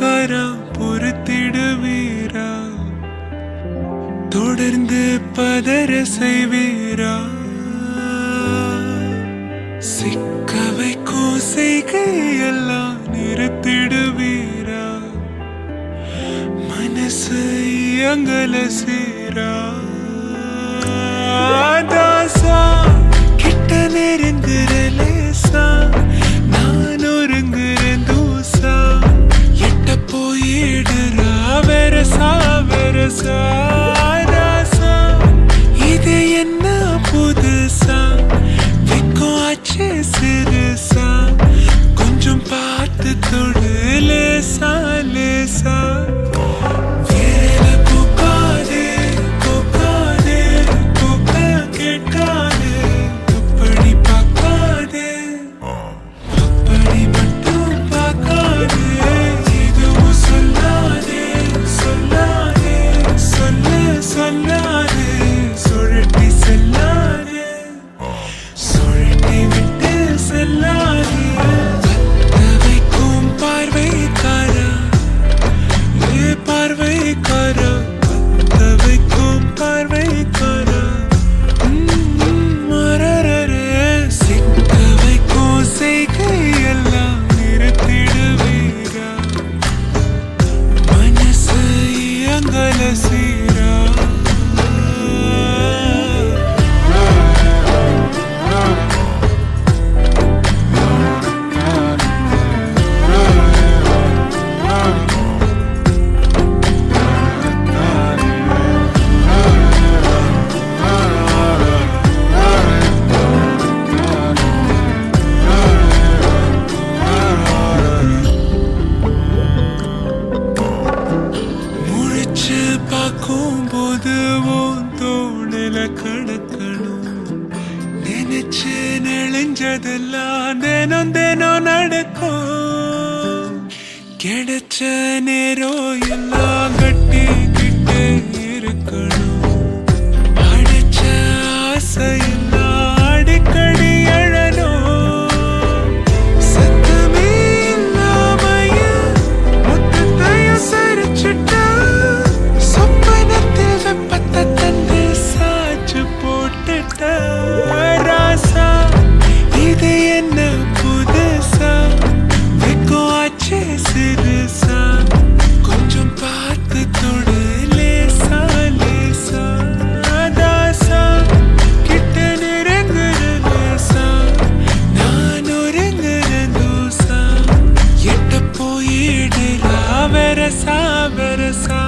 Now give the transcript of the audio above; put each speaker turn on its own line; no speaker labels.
காரா பொறுத்திடுவீரா தொடர்ந்து பதற செய்வீரா சிக்க வைக்கும் செய்கையெல்லாம் நிறுத்திடுவீரா மனசு எங்கள சீரா தாசா கிட்ட நெருங்குற லேசா நான் ஒருங்குறேன் தூசா எட்ட போயிடுறா வெரசா வெரசா ராசா இது என்ன புதுசா வெக்கம் ஆச்சு சிறுசா கொஞ்சம் பார்த்து தொடு லேசா லேசா போது தோணல கடக்கணும் நினைச்சு நெளிஞ்சதெல்லாம் தினம் தினம் நடக்கும் கிடைச்ச நேரம் எல்லாம் கட்டிக்கிட்டு இருக்கணும் அடிச்ச ஆசையெல்லாம் அடிக்கடி எழணும் சத்தமே இல்லாமைய மொத்தத்தையும் சரிச்சுட்டா ராசா இது என்ன புதுசா வெக்கம் ஆச்சு சிறுசா கொஞ்சம் பார்த்து தொடு லேசா லேசா தாசா கிட்ட நெருங்குற லேசா நான் ஒருங்குற தூசா எட்ட போயிடுறா வெரசா வெரசா